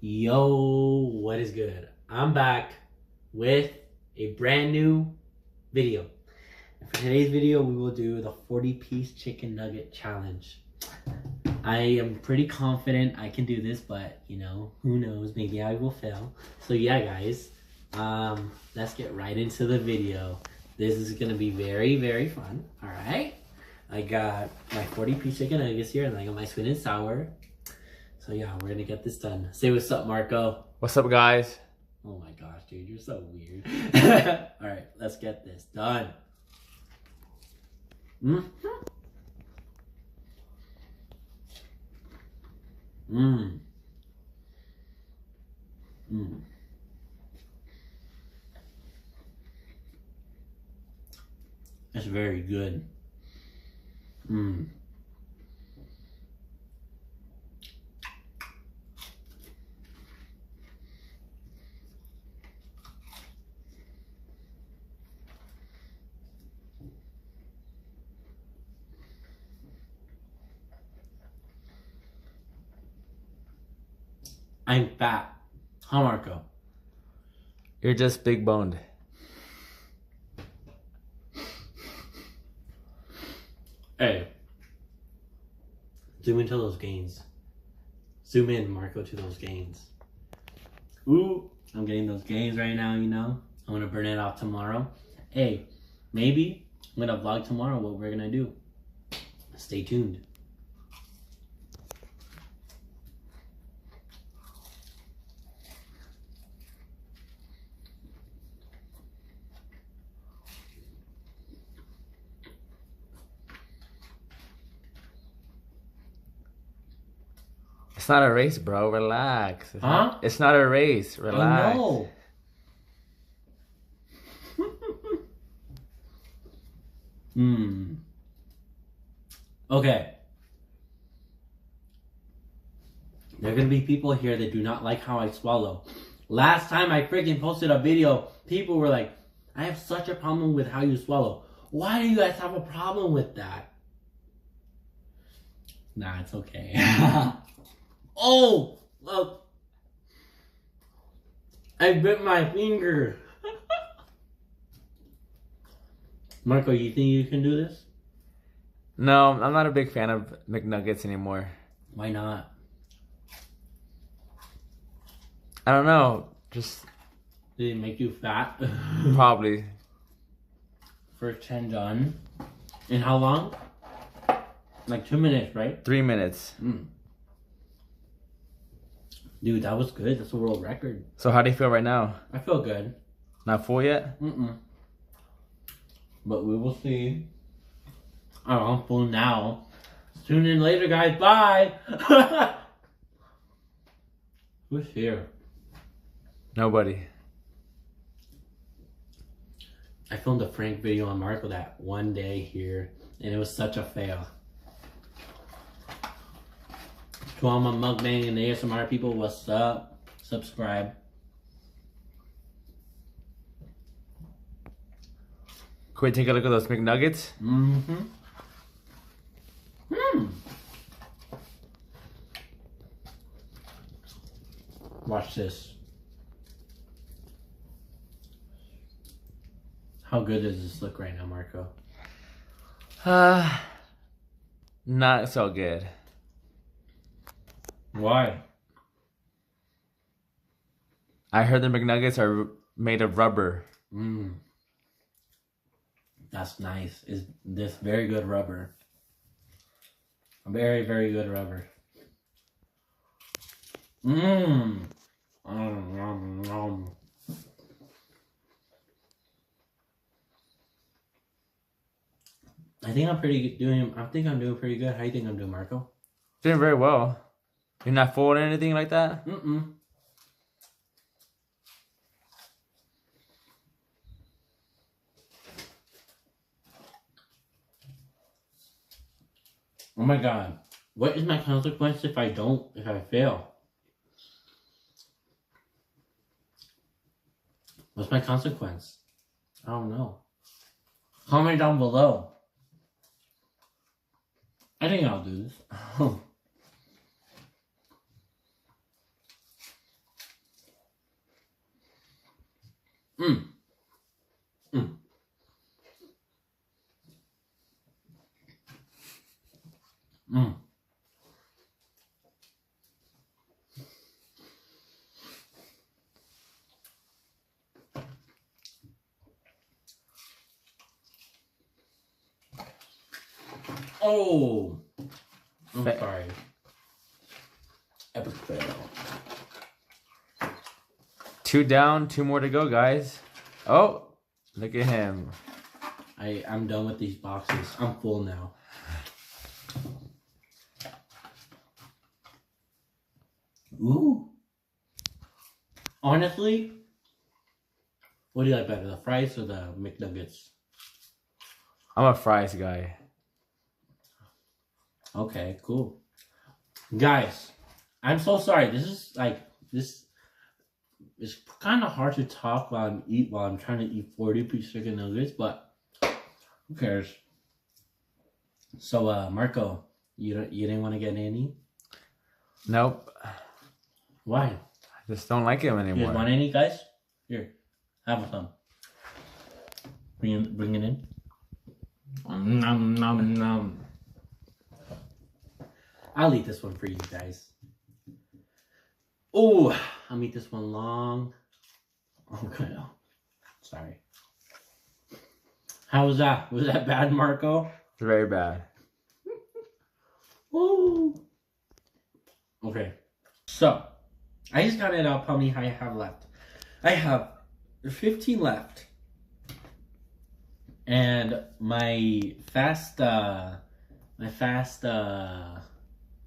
Yo, what is good? I'm back with a brand new video. And for today's video, we will do the 40-piece chicken nugget challenge. I am pretty confident I can do this, but you know, who knows? Maybe I will fail. So yeah, guys, let's get right into the video. This is gonna be very, very fun. All right. I got my 40-piece chicken nuggets here, and I got my sweet and sour. So yeah, we're gonna get this done. Say what's up, Marco. What's up, guys? Oh my gosh, dude, you're so weird. All right, let's get this done. That's very good. I'm fat. Huh, Marco? You're just big boned. Hey. Zoom into those gains. Zoom in, Marco, to those gains. Ooh, I'm getting those gains right now, you know? I'm gonna burn it off tomorrow. Hey, maybe I'm gonna vlog tomorrow what we're gonna do. Stay tuned. It's not a race, bro. Relax. Huh? It's not a race. Relax. I know. Okay. There are gonna be people here that do not like how I swallow. Last time I freaking posted a video, people were like, I have such a problem with how you swallow. Why do you guys have a problem with that? Nah, it's okay. Oh, look. I bit my finger. Marco, you think you can do this? No, I'm not a big fan of McNuggets anymore. Why not? I don't know. Just Did it make you fat? probably. First 10 done. In how long? Like 2 minutes, right? 3 minutes. Dude, that was good. That's a world record. So how do you feel right now? I feel good. Not full yet? But we will see. Oh, I'm full now. Tune in later, guys. Bye. Who's here? Nobody. I filmed a prank video on Marco that one day here, and it was such a fail. To all my mukbang and ASMR people, what's up? Subscribe. Can we take a look at those McNuggets? Watch this. How good does this look right now, Marco? Not so good. Why? I heard the McNuggets are made of rubber. That's nice. Is this very good rubber? Very, very good rubber. I think I'm doing pretty good. How do you think I'm doing, Marco? Doing very well. You're not full or anything like that? Oh my god. What is my consequence if I fail? What's my consequence? I don't know. Comment down below. I think I'll do this. Mm. Mm. Mm. Oh, I'm sorry. Epic fail. 2 down, 2 more to go, guys. Oh, look at him. I'm done with these boxes. I'm full now. Ooh. Honestly, what do you like better, the fries or the McNuggets? I'm a fries guy. Okay, cool. Guys, I'm so sorry. This is kind of hard to talk while I'm trying to eat 40-piece chicken nuggets, but who cares? So, Marco, you didn't want to get any? Nope. Why? I just don't like him You anymore. guys want any, guys? Here, have some. Bring it in. Nom nom nom. I'll eat this one for you guys. Oh, I'll eat this one long. Okay. Sorry. How was that? Was that bad, Marco? Very bad. Woo. Okay. So, I just counted out how many I have left. I have 15 left. And my fast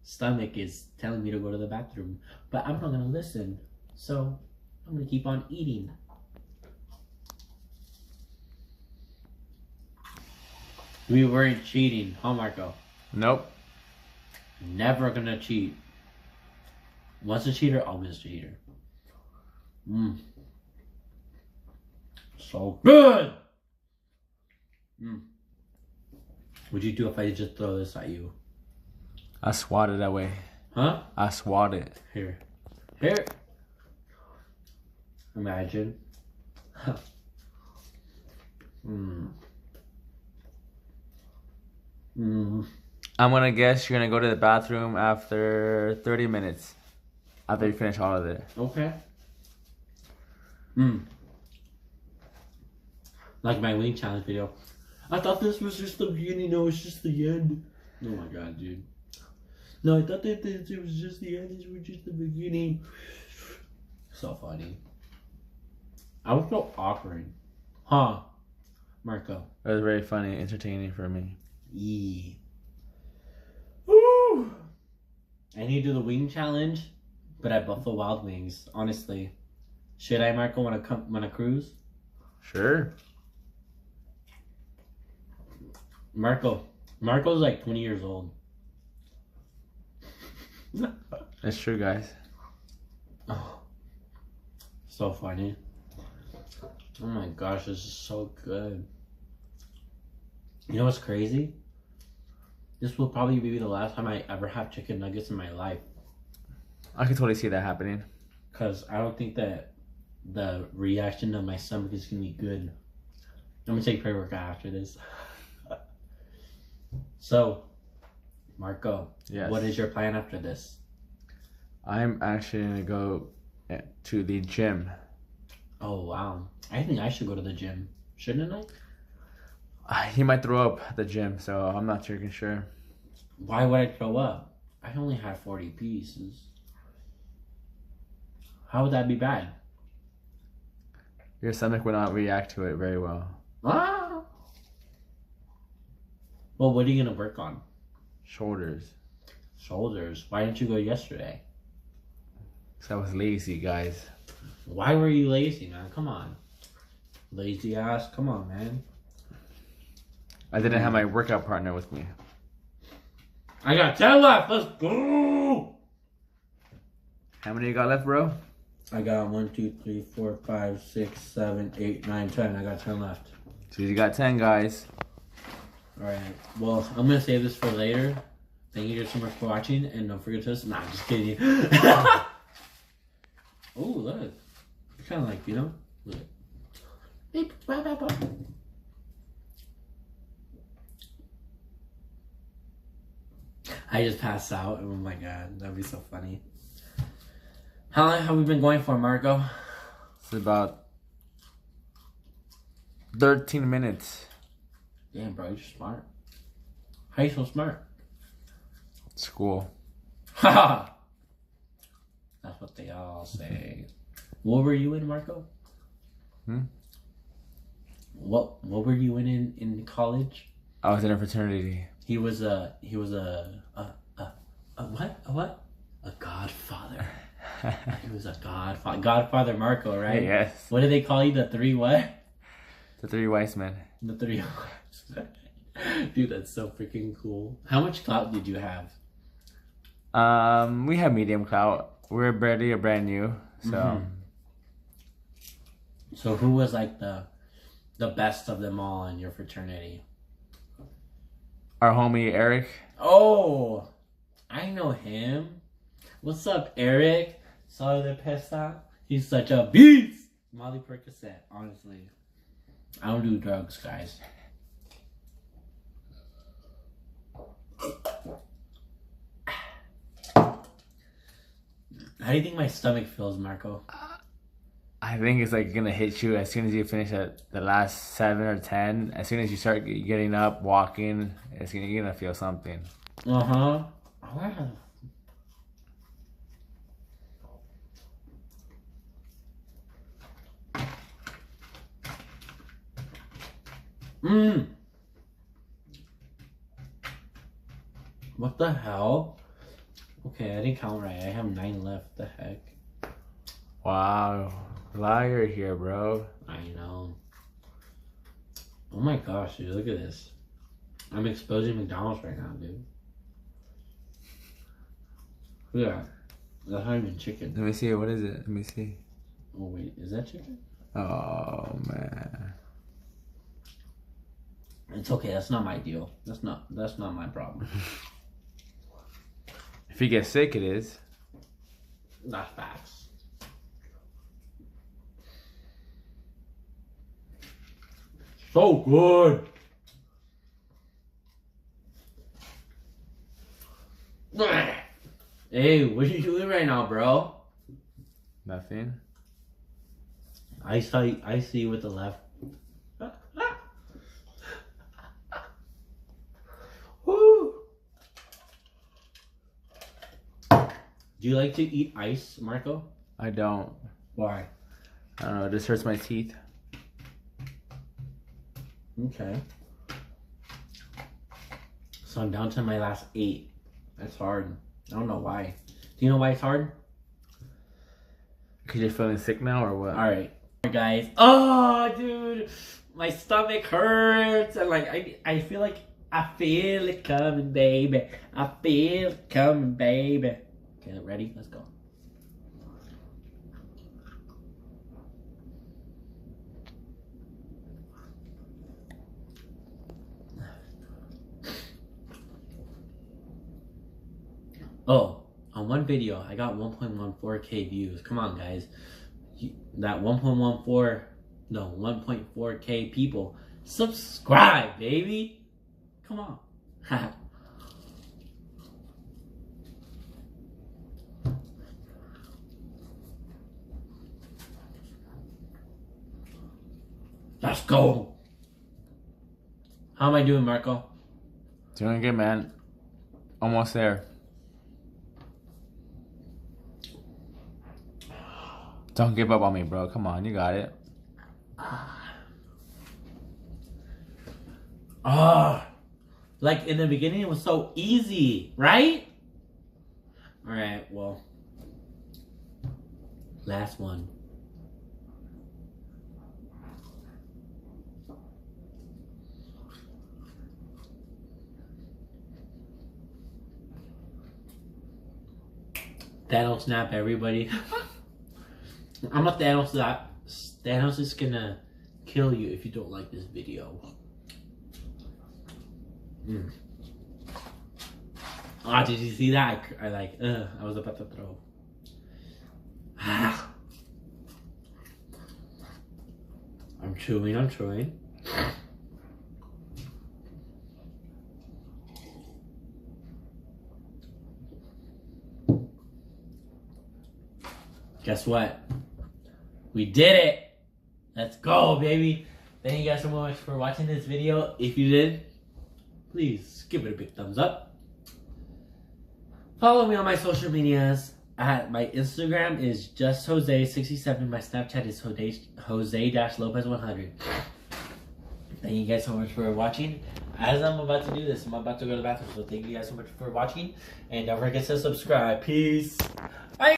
stomach is telling me to go to the bathroom, but I'm not gonna listen, so I'm gonna keep on eating. We weren't cheating, huh, Marco? Nope. Never gonna cheat. Once a cheater, always a cheater. So good. What'd you do if I just throw this at you? I swat it away. Huh? I swat it. Here. Imagine. I'm gonna guess you're gonna go to the bathroom after 30 minutes. After you finish all of it. Okay. Like my wing challenge video. I thought this was just the beginning. No, it's just the end. Oh my god, dude. No, I thought that it was just the end. This was just the beginning. So funny. I was so awkward. Huh, Marco? It was very funny, entertaining for me. Yeah. Woo! I need to do the wing challenge, but at Buffalo Wild Wings. Honestly, should I, Marco, when I cruise? Sure. Marco's like 20 years old. That's true, guys. Oh, so funny. Oh my gosh, this is so good. You know what's crazy? This will probably be the last time I ever have chicken nuggets in my life. I can totally see that happening. Because I don't think that the reaction of my stomach is going to be good. I'm going to take pre-workout after this. So, Marco, Yes. What is your plan after this? I'm actually going to go to the gym. Oh, wow. I think I should go to the gym. Shouldn't I? He might throw up at the gym, so I'm not sure. Why would I throw up? I only had 40 pieces. How would that be bad? Your stomach would not react to it very well. Ah! Well, what are you going to work on? Shoulders. Shoulders. Why didn't you go yesterday? Because I was lazy, guys. Why were you lazy, man? Come on. Lazy ass. Come on, man. I didn't have my workout partner with me. I got 10 left. Let's go. How many you got left, bro? I got 1, 2, 3, 4, 5, 6, 7, 8, 9, 10. I got 10 left. So you got 10, guys. Alright. Well, I'm going to save this for later. Thank you guys so much for watching. And don't forget to... Nah, I'm just kidding. Oh, look. It's kind of like, you know? Look. I just passed out. Oh my god, that'd be so funny. How long have we been going for, Marco? It's about 13 minutes. Damn, bro, you're smart. How you so smart? School. Haha. That's what they all say. What were you in, Marco? What were you in college? I was in a fraternity. He was a what? A godfather. He was a godfather. Godfather Marco, right? Yes. What do they call you? The three what? The three wise men. The three wise men. Dude, that's so freaking cool. How much clout did you have? We have medium clout. We're barely brand new, so. So who was like the best of them all in your fraternity? Our homie Eric. Oh, I know him. What's up, Eric? Sorry de pesa. He's such a beast. Molly Percocet, honestly. I don't do drugs, guys. How do you think my stomach feels, Marco? I think it's like gonna hit you as soon as you finish the last 7 or 10. As soon as you start getting up, walking, you're gonna feel something. Uh-huh. What the hell? Okay, I didn't count right. I have 9 left. The heck? Wow. Liar here, bro. I know. Oh my gosh, dude, look at this. I'm exposing McDonald's right now, dude. Look at that. That's not even chicken. Let me see. What is it? Let me see. Oh wait, is that chicken? Oh, man. It's okay, that's not my deal. That's not my problem. If you get sick, it is. That's facts. So good. Hey, what are you doing right now, bro? Nothing. I see you with the left. Woo. Do you like to eat ice, Marco? I don't. Why? I don't know. It just hurts my teeth. Okay. So I'm down to my last 8. That's hard. I don't know why. Do you know why it's hard? Because you're feeling sick now or what? Alright. Guys. Oh, dude. My stomach hurts. And like, I feel like I feel it coming, baby. I feel it coming, baby. Okay, ready? Let's go. Oh, on one video, I got 1.14K views. Come on, guys. That 1.4K people. Subscribe, baby. Come on. Let's go. How am I doing, Marco? Doing good, man. Almost there. Don't give up on me, bro. Come on, you got it. Like in the beginning, it was so easy, right? All right, well, last one. Thanos snap, everybody. I'm a Thanos. Thanos is gonna kill you if you don't like this video. Ah, did you see that? I was about to throw. I'm I'm chewing. Guess what? We did it! Let's go, baby! Thank you guys so much for watching this video. If you did, please give it a big thumbs up. Follow me on my social medias. My Instagram is justjose67. My Snapchat is Jose-Lopez100. Thank you guys so much for watching. As I'm about to do this, I'm about to go to the bathroom. So thank you guys so much for watching. And don't forget to subscribe. Peace. Bye.